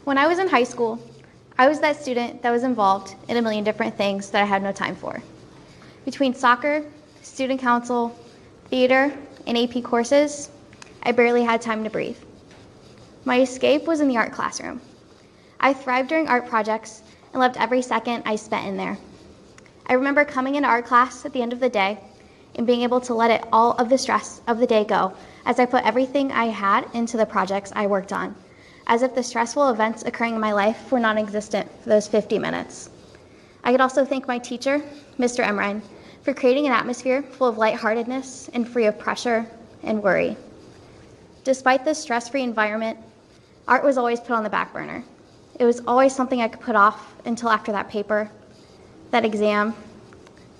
When I was in high school, I was that student that was involved in a million different things that I had no time for. Between soccer, student council, theater, and AP courses, I barely had time to breathe. My escape was in the art classroom. I thrived during art projects and loved every second I spent in there. I remember coming into art class at the end of the day and being able to let all of the stress of the day go as I put everything I had into the projects I worked on, as if the stressful events occurring in my life were non-existent for those 50 minutes. I could also thank my teacher, Mr. Emrein, for creating an atmosphere full of lightheartedness and free of pressure and worry. Despite this stress-free environment, art was always put on the back burner. It was always something I could put off until after that paper, that exam,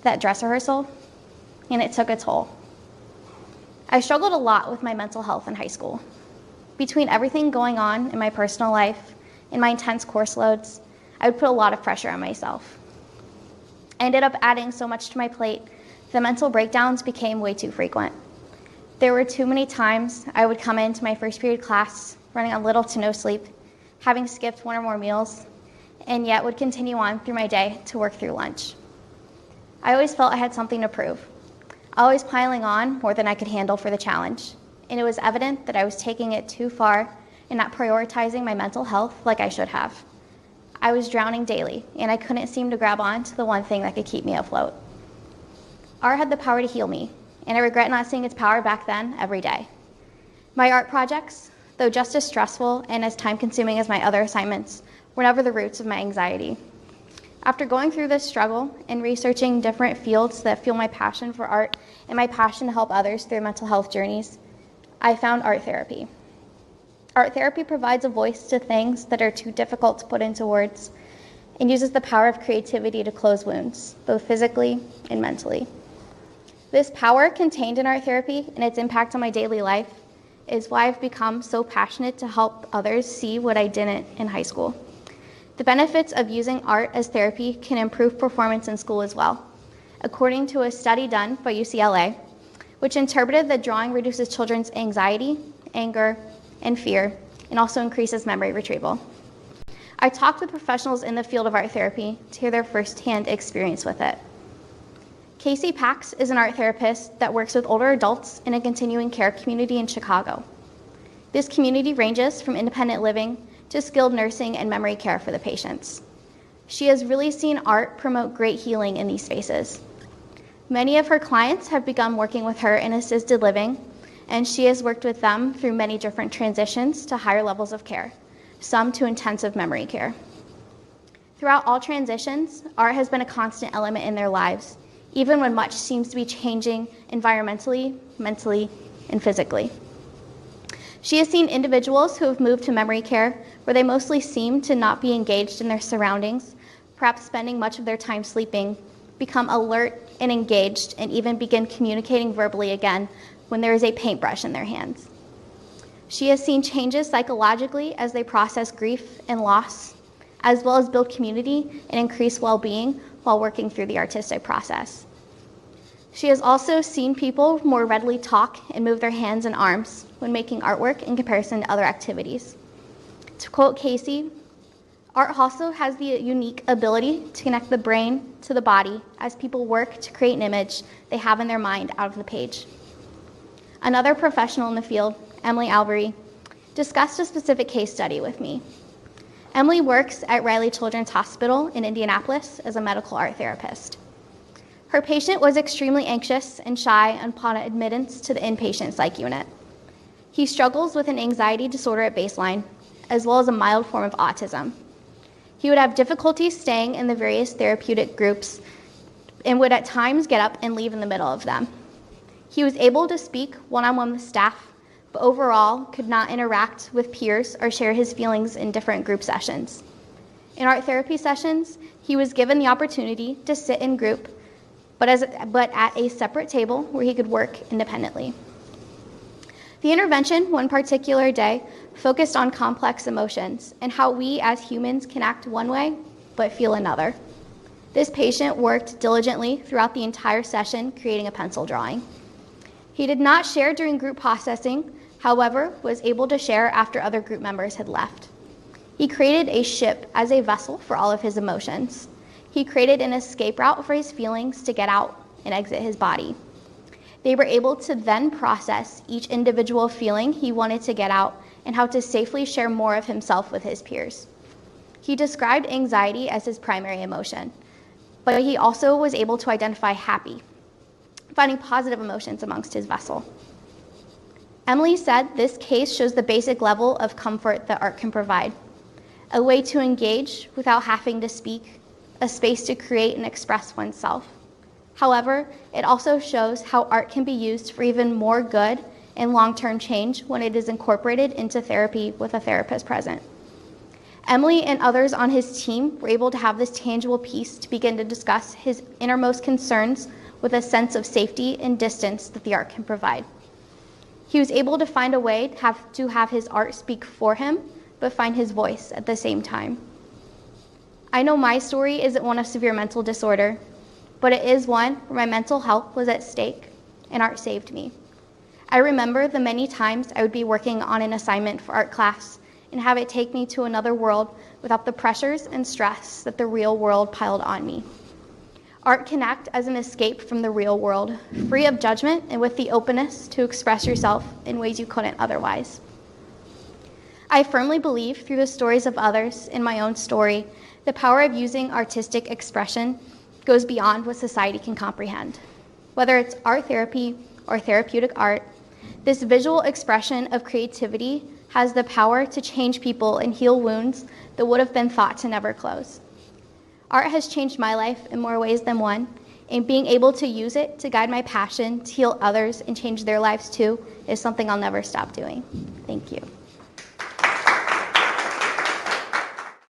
that dress rehearsal, and it took a toll. I struggled a lot with my mental health in high school. Between everything going on in my personal life and my intense course loads, I would put a lot of pressure on myself. I ended up adding so much to my plate, the mental breakdowns became way too frequent. There were too many times I would come into my first period class running on little to no sleep, having skipped one or more meals, and yet would continue on through my day to work through lunch. I always felt I had something to prove, always piling on more than I could handle for the challenge, and it was evident that I was taking it too far and not prioritizing my mental health like I should have. I was drowning daily, and I couldn't seem to grab on to the one thing that could keep me afloat. Art had the power to heal me, and I regret not seeing its power back then every day. My art projects, though just as stressful and as time-consuming as my other assignments, were never the roots of my anxiety. After going through this struggle and researching different fields that fuel my passion for art and my passion to help others through mental health journeys, I found art therapy. Art therapy provides a voice to things that are too difficult to put into words and uses the power of creativity to close wounds, both physically and mentally. This power contained in art therapy and its impact on my daily life is why I've become so passionate to help others see what I didn't in high school. The benefits of using art as therapy can improve performance in school as well, according to a study done by UCLA, which interpreted that drawing reduces children's anxiety, anger, and fear, and also increases memory retrieval. I talked with professionals in the field of art therapy to hear their firsthand experience with it. Casey Pax is an art therapist that works with older adults in a continuing care community in Chicago. This community ranges from independent living to skilled nursing and memory care for the patients. She has really seen art promote great healing in these spaces. Many of her clients have begun working with her in assisted living, and she has worked with them through many different transitions to higher levels of care, some to intensive memory care. Throughout all transitions, art has been a constant element in their lives, even when much seems to be changing environmentally, mentally, and physically. She has seen individuals who have moved to memory care where they mostly seem to not be engaged in their surroundings, perhaps spending much of their time sleeping, become alert and engaged, and even begin communicating verbally again when there is a paintbrush in their hands. She has seen changes psychologically as they process grief and loss, as well as build community and increase well-being while working through the artistic process. She has also seen people more readily talk and move their hands and arms when making artwork in comparison to other activities. To quote Casey, art also has the unique ability to connect the brain to the body as people work to create an image they have in their mind out of the page. Another professional in the field, Emily Albery, discussed a specific case study with me. Emily works at Riley Children's Hospital in Indianapolis as a medical art therapist. Her patient was extremely anxious and shy upon admittance to the inpatient psych unit. He struggles with an anxiety disorder at baseline, as well as a mild form of autism. He would have difficulty staying in the various therapeutic groups and would at times get up and leave in the middle of them. He was able to speak one-on-one with staff, but overall could not interact with peers or share his feelings in different group sessions. In art therapy sessions, he was given the opportunity to sit in group, but at a separate table where he could work independently. The intervention one particular day focused on complex emotions and how we as humans can act one way but feel another. This patient worked diligently throughout the entire session creating a pencil drawing. He did not share during group processing, however, was able to share after other group members had left. He created a ship as a vessel for all of his emotions. He created an escape route for his feelings to get out and exit his body. They were able to then process each individual feeling he wanted to get out and how to safely share more of himself with his peers. He described anxiety as his primary emotion, but he also was able to identify happy, finding positive emotions amongst his vessel. Emily said this case shows the basic level of comfort that art can provide, a way to engage without having to speak, a space to create and express oneself. However, it also shows how art can be used for even more good and long-term change when it is incorporated into therapy with a therapist present. Emily and others on his team were able to have this tangible piece to begin to discuss his innermost concerns with a sense of safety and distance that the art can provide. He was able to find a way to have his art speak for him, but find his voice at the same time. I know my story isn't one of severe mental disorder, but it is one where my mental health was at stake and art saved me. I remember the many times I would be working on an assignment for art class and have it take me to another world without the pressures and stress that the real world piled on me. Art can act as an escape from the real world, free of judgment and with the openness to express yourself in ways you couldn't otherwise. I firmly believe through the stories of others and my own story, the power of using artistic expression goes beyond what society can comprehend. Whether it's art therapy or therapeutic art, this visual expression of creativity has the power to change people and heal wounds that would have been thought to never close. Art has changed my life in more ways than one, and being able to use it to guide my passion to heal others and change their lives too is something I'll never stop doing. Thank you.